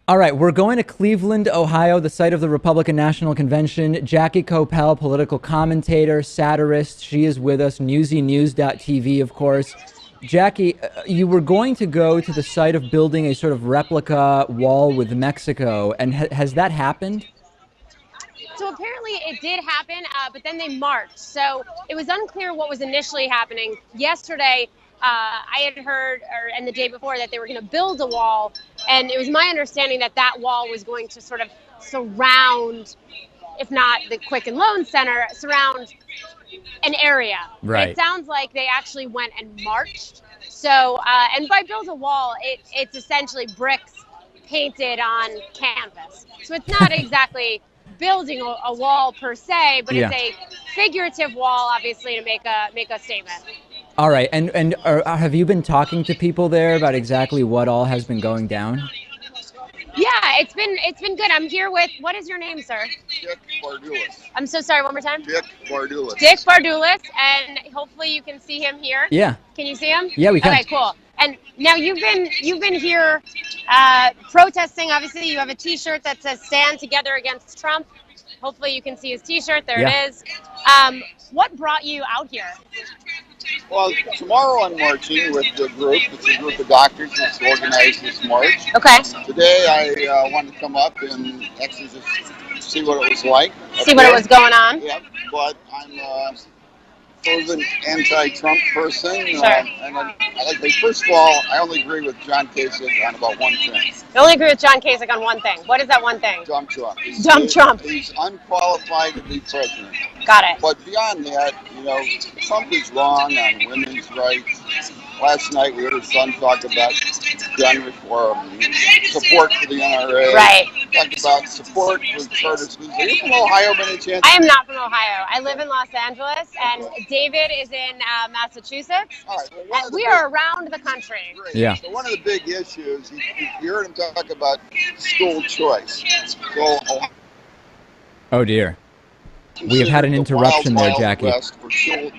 All right, we're going to Cleveland, Ohio, the site of the Republican National Convention. Jackie Coppell, political commentator, satirist. She is with us, newsynews.tv, of course. Jackie, you were going to go to the site of building a sort of replica wall with Mexico, and has that happened? So apparently it did happen, but then they marched. So it was unclear what was initially happening. Yesterday, I had heard, and the day before, that they were going to build a wall. And it was my understanding that that wall was going to sort of surround, if not the Quicken Loan Center, surround an area. Right. It sounds like they actually went and marched. So, and by build a wall, it's essentially bricks painted on canvas. So it's not exactly building a wall per se, but it's a figurative wall, obviously, to make a statement. All right, and have you been talking to people there about exactly what all has been going down? Yeah, it's been good. I'm here with, what is your name, sir? Dick Bardulis. I'm so sorry, one more time. Dick Bardulis. Dick Bardulis, and hopefully you can see him here. Yeah. Can you see him? Yeah, we can. Okay, cool. And now you've been here protesting. Obviously, you have a T-shirt that says "Stand Together Against Trump." Hopefully, you can see his T-shirt. There it is. What brought you out here? Well, tomorrow I'm marching with the group. It's a group of doctors that's organized this march. Okay. Today I wanted to come up and actually just see what it was like. See what it was going on. Yeah, but I'm a fervent anti-Trump person. Sure. And I like to, first of all, I only agree with John Kasich on about one thing. You only agree with John Kasich on one thing. What is that one thing? Dumb Trump. Trump. He's unqualified to be president. Got it. But beyond that, Trump is wrong on women's rights. Last night we heard his son talk about gun reform, support for the NRA. Right. Talked about support for charter schools. Are you from Ohio by any chance? I am not from Ohio. I live in Los Angeles, and David is in Massachusetts. All right. Well, we are around the country. Great. Yeah. So one of the big issues, you heard him talk about school choice. So Oh, dear. We have had an interruption there, Jackie. West for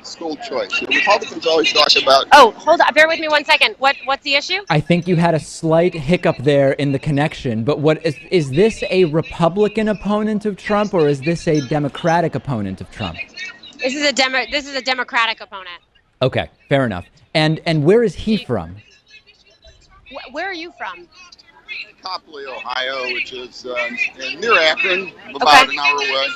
school choice. The Republicans always talk about. Oh, hold on. Bear with me one second. What's the issue? I think you had a slight hiccup there in the connection, but what is this a Republican opponent of Trump, or is this a Democratic opponent of Trump? This is a Democratic opponent. Okay, fair enough. And where is he from? Where are you from? Copley, Ohio, which is near Akron, about an hour away.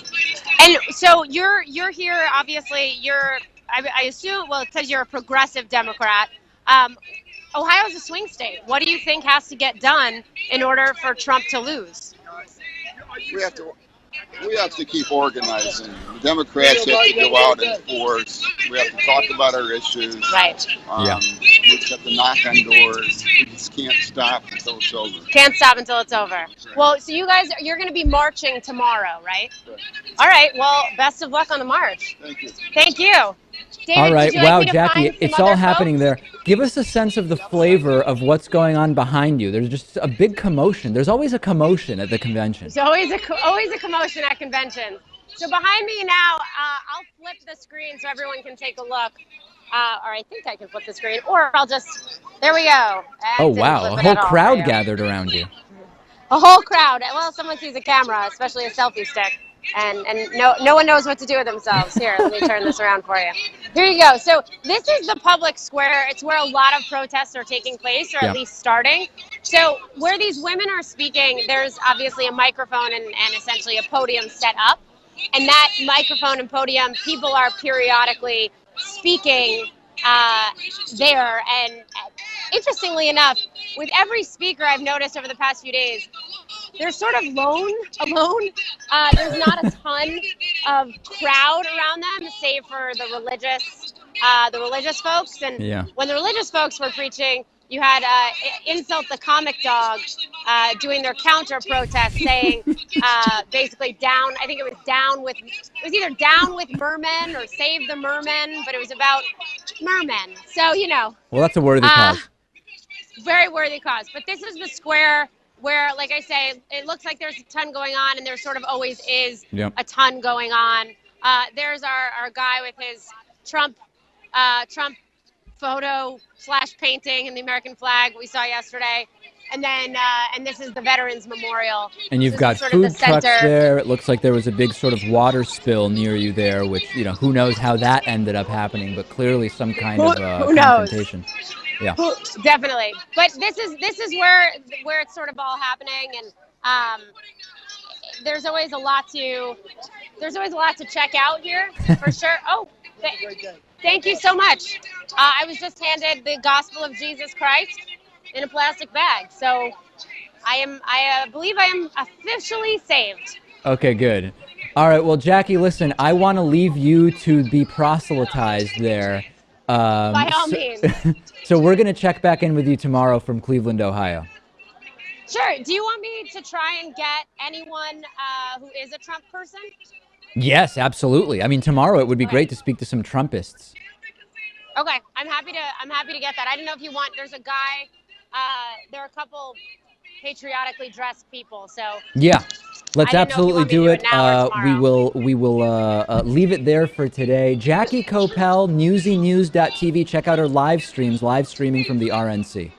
And so you're here. Obviously, I assume. Well, it says you're a progressive Democrat. Ohio's a swing state. What do you think has to get done in order for Trump to lose? We have to keep organizing. The Democrats have to go out in force. We have to talk about our issues. Right. We just have to knock on doors. We just can't stop until it's over. Can't stop until it's over. Well, so you're going to be marching tomorrow, right? Sure. All right. Well, best of luck on the march. Thank you. Thank you. David, All right. would you like Wow, me to Jackie, find some it's all other happening folks? there. Give us a sense of the flavor of what's going on behind you. There's just a big commotion. There's always a commotion at the convention. There's always a commotion at conventions. So behind me now, I'll flip the screen so everyone can take a look. Or I think I can flip the screen, or I'll just, there we go. Oh, wow. A whole crowd gathered around you. A whole crowd. Well, someone sees a camera, especially a selfie stick. And no one knows what to do with themselves. Here, let me turn this around for you. Here you go. So this is the public square. It's where a lot of protests are taking place, or at least starting. So where these women are speaking, there's obviously a microphone and essentially a podium set up. And that microphone and podium, people are periodically speaking there. And interestingly enough, with every speaker I've noticed over the past few days, they're sort of alone. There's not a ton of crowd around them, save for the religious folks. And when the religious folks were preaching, you had Insult the Comic Dog doing their counter protest, saying basically down. I think it was either down with mermen or save the mermen, but it was about mermen. So Well, that's a worthy cause. Very worthy cause. But this is the square where, like I say, it looks like there's a ton going on, and there sort of always is a ton going on. There's our guy with his Trump photo / painting in the American flag we saw yesterday. and this is the Veterans Memorial. And you've This got is sort of the food trucks center. there. It looks like there was a big sort of water spill near you there, which, who knows how that ended up happening, but clearly some kind of Who knows? confrontation. Yeah. Definitely. But this is where it's sort of all happening, and there's always a lot to check out here for sure. Oh, thank you so much. I was just handed the Gospel of Jesus Christ in a plastic bag, so I believe I am officially saved. Okay, good. All right, well, Jackie, listen, I want to leave you to be proselytized there. By all means. So we're going to check back in with you tomorrow from Cleveland, Ohio. Sure. Do you want me to try and get anyone who is a Trump person? Yes, absolutely. I mean, tomorrow it would be great to speak to some Trumpists. Okay, I'm happy to get that. I don't know if you want. There's a guy. There are a couple patriotically dressed people. So yeah, let's absolutely do it. We We will leave it there for today. Jackie Coppell, newsynews.tv. Check out her live streaming from the RNC.